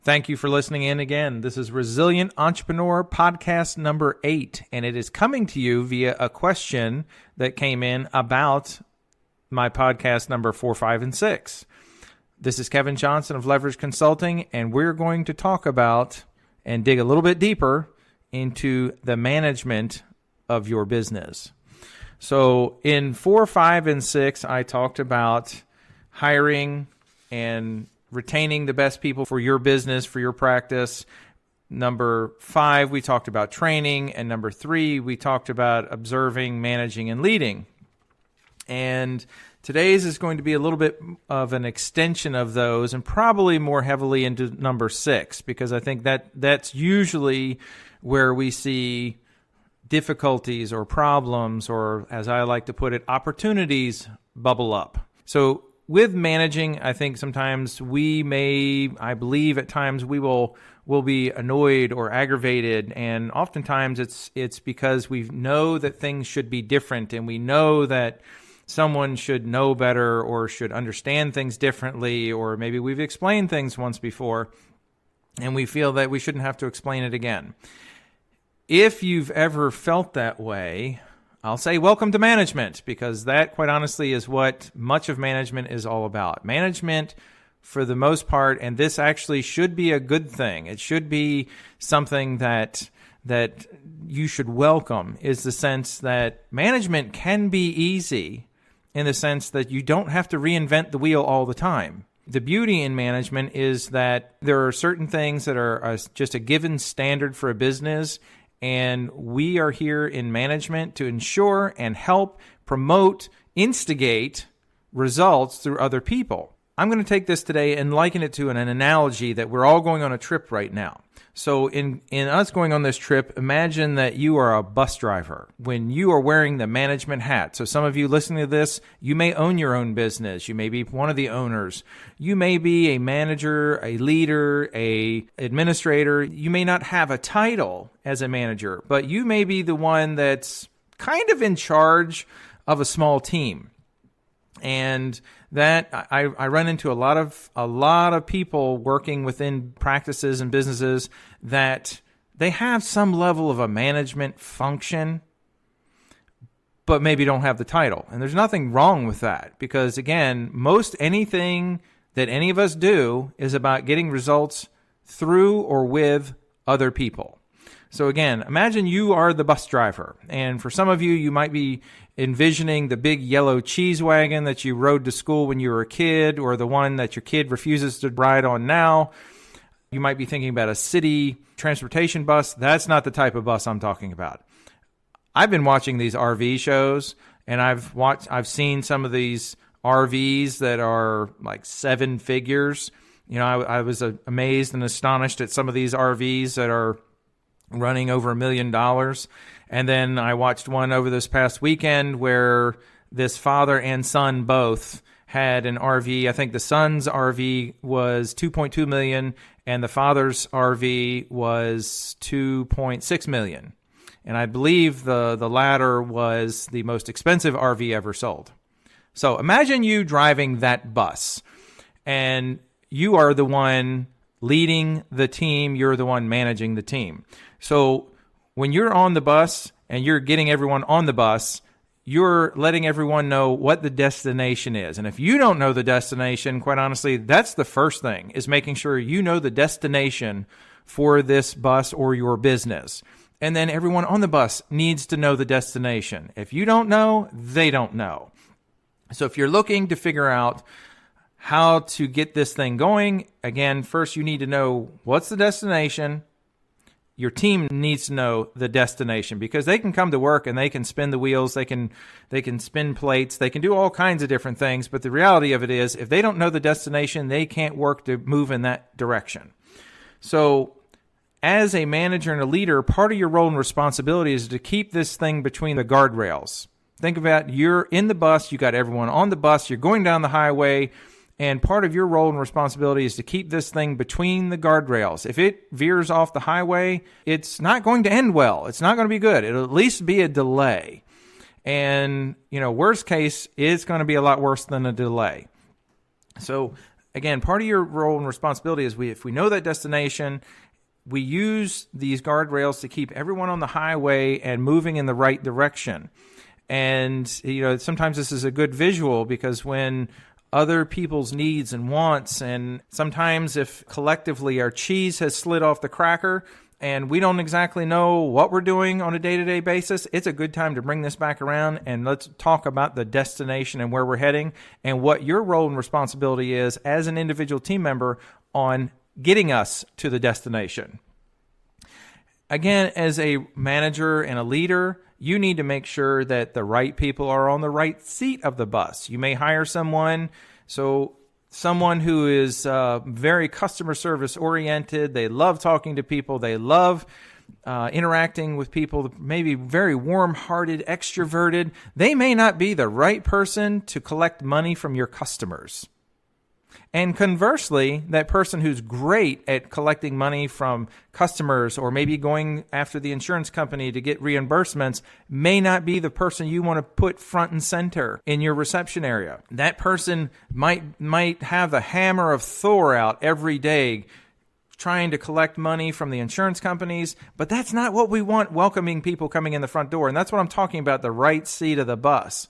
Thank you for listening in again. This is Resilient Entrepreneur Podcast number 8, and it is coming to you via a question that came in about my podcast number 4, 5, and 6. This is Kevin Johnson of Leverage Consulting, and we're going to talk about and dig a little bit deeper into the management of your business. So in 4, 5, and 6, I talked about hiring and retaining the best people for your business, for your practice. Number 5, we talked about training. And number 3, we talked about observing, managing, and leading. And today's is going to be a little bit of an extension of those and probably more heavily into number 6, because I think that's usually where we see difficulties or problems, or as I like to put it, opportunities bubble up. So with managing, I think sometimes I believe at times we will be annoyed or aggravated, and oftentimes it's because we know that things should be different, and we know that someone should know better or should understand things differently, or maybe we've explained things once before, and we feel that we shouldn't have to explain it again. If you've ever felt that way, I'll say welcome to management, because that, quite honestly, is what much of management is all about. Management, for the most part, and this actually should be a good thing. It should be something that you should welcome, is the sense that management can be easy in the sense that you don't have to reinvent the wheel all the time. The beauty in management is that there are certain things that are just a given standard for a business, and we are here in management to ensure and help promote, instigate results through other people. I'm going to take this today and liken it to an analogy that we're all going on a trip right now. So in us going on this trip, imagine that you are a bus driver when you are wearing the management hat. So some of you listening to this, you may own your own business. You may be one of the owners. You may be a manager, a leader, a administrator. You may not have a title as a manager, but you may be the one that's kind of in charge of a small team. And that I run into a lot of people working within practices and businesses that they have some level of a management function, but maybe don't have the title. And there's nothing wrong with that, because again, most anything that any of us do is about getting results through or with other people. So again, imagine you are the bus driver, and for some of you, you might be envisioning the big yellow cheese wagon that you rode to school when you were a kid, or the one that your kid refuses to ride on now. You might be thinking about a city transportation bus. That's not the type of bus I'm talking about. I've been watching these RV shows, and I've seen some of these RVs that are like 7 figures. You know, I was amazed and astonished at some of these RVs that are running over $1 million. And then I watched one over this past weekend where this father and son both had an RV. I think the son's RV was $2.2 million and the father's RV was $2.6 million. And I believe the latter was the most expensive RV ever sold. So imagine you driving that bus, and you are the one leading the team. You're the one managing the team. So when you're on the bus and you're getting everyone on the bus, you're letting everyone know what the destination is. And if you don't know the destination, quite honestly, that's the first thing, is making sure you know the destination for this bus or your business. And then everyone on the bus needs to know the destination. If you don't know, they don't know. So if you're looking to figure out how to get this thing going, again, first you need to know what's the destination. Your team needs to know the destination, because they can come to work and they can spin the wheels, they can spin plates, they can do all kinds of different things. But the reality of it is, if they don't know the destination, they can't work to move in that direction. So as a manager and a leader, part of your role and responsibility is to keep this thing between the guardrails. Think about, you're in the bus, you got everyone on the bus, you're going down the highway, and part of your role and responsibility is to keep this thing between the guardrails. If it veers off the highway, it's not going to end well. It's not going to be good. It'll at least be a delay. And, worst case, it's going to be a lot worse than a delay. So again, part of your role and responsibility is if we know that destination, we use these guardrails to keep everyone on the highway and moving in the right direction. And, sometimes this is a good visual because when other people's needs and wants, and sometimes if collectively our cheese has slid off the cracker and we don't exactly know what we're doing on a day-to-day basis, it's a good time to bring this back around and let's talk about the destination and where we're heading and what your role and responsibility is as an individual team member on getting us to the destination. Again, as a manager and a leader, you need to make sure that the right people are on the right seat of the bus. You may hire someone who is very customer service oriented. They love talking to people. They love interacting with people, maybe very warm-hearted, extroverted. They may not be the right person to collect money from your customers. And conversely, that person who's great at collecting money from customers or maybe going after the insurance company to get reimbursements may not be the person you want to put front and center in your reception area. That person might have the hammer of Thor out every day trying to collect money from the insurance companies, but that's not what we want welcoming people coming in the front door. And that's what I'm talking about, the right seat of the bus.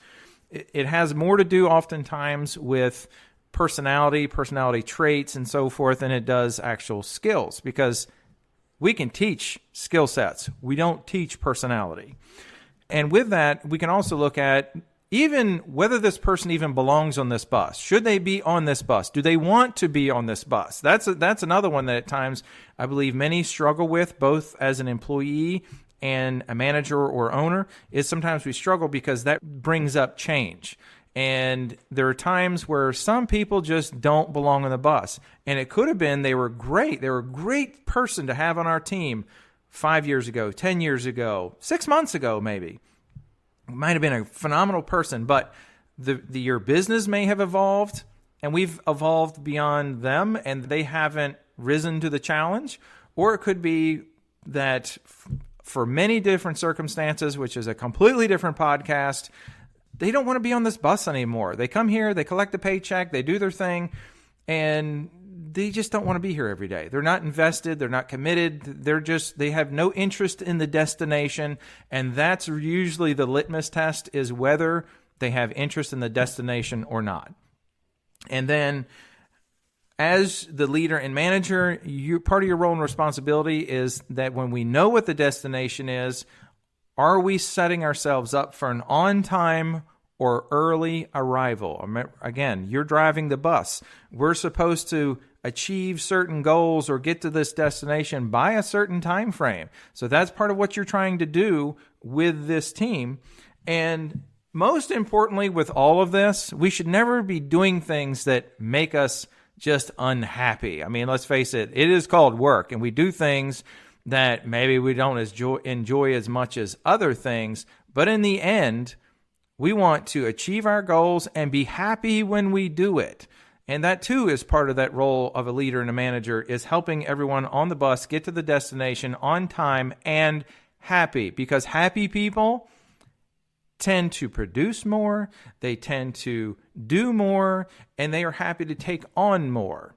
It has more to do oftentimes with personality traits and so forth than it does actual skills, because we can teach skill sets. We don't teach personality. And with that, we can also look at even whether this person even belongs on this bus. Should they be on this bus? Do they want to be on this bus? That's another one that at times I believe many struggle with, both as an employee and a manager or owner, is sometimes we struggle because that brings up change. And there are times where some people just don't belong on the bus. And it could have been they were great. They were a great person to have on our team 5 years ago, 10 years ago, 6 months ago maybe. Might have been a phenomenal person, but your business may have evolved, and we've evolved beyond them, and they haven't risen to the challenge. Or it could be that for many different circumstances, which is a completely different podcast, they don't want to be on this bus anymore. They come here, they collect a paycheck, they do their thing, and they just don't want to be here every day. They're not invested, they're not committed, they have no interest in the destination, and that's usually the litmus test, is whether they have interest in the destination or not. And then as the leader and manager, part of your role and responsibility is that when we know what the destination is, are we setting ourselves up for an on-time or early arrival? Again, you're driving the bus. We're supposed to achieve certain goals or get to this destination by a certain time frame. So that's part of what you're trying to do with this team. And most importantly, with all of this, we should never be doing things that make us just unhappy. I mean, let's face it, it is called work, and we do things that maybe we don't enjoy as much as other things, but in the end, we want to achieve our goals and be happy when we do it. And that too is part of that role of a leader and a manager, is helping everyone on the bus get to the destination on time and happy, because happy people tend to produce more, they tend to do more, and they are happy to take on more.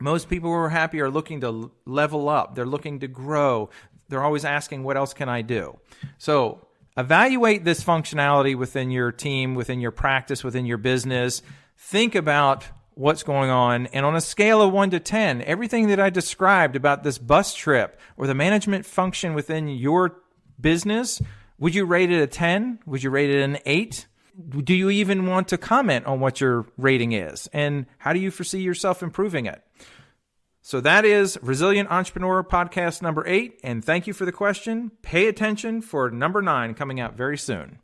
Most people who are happy are looking to level up. They're looking to grow. They're always asking, what else can I do? So evaluate this functionality within your team, within your practice, within your business. Think about what's going on. And on a scale of 1 to 10, everything that I described about this bus trip or the management function within your business, would you rate it a 10? Would you rate it an 8? Do you even want to comment on what your rating is? And how do you foresee yourself improving it? So that is Resilient Entrepreneur Podcast number 8. And thank you for the question. Pay attention for number 9 coming out very soon.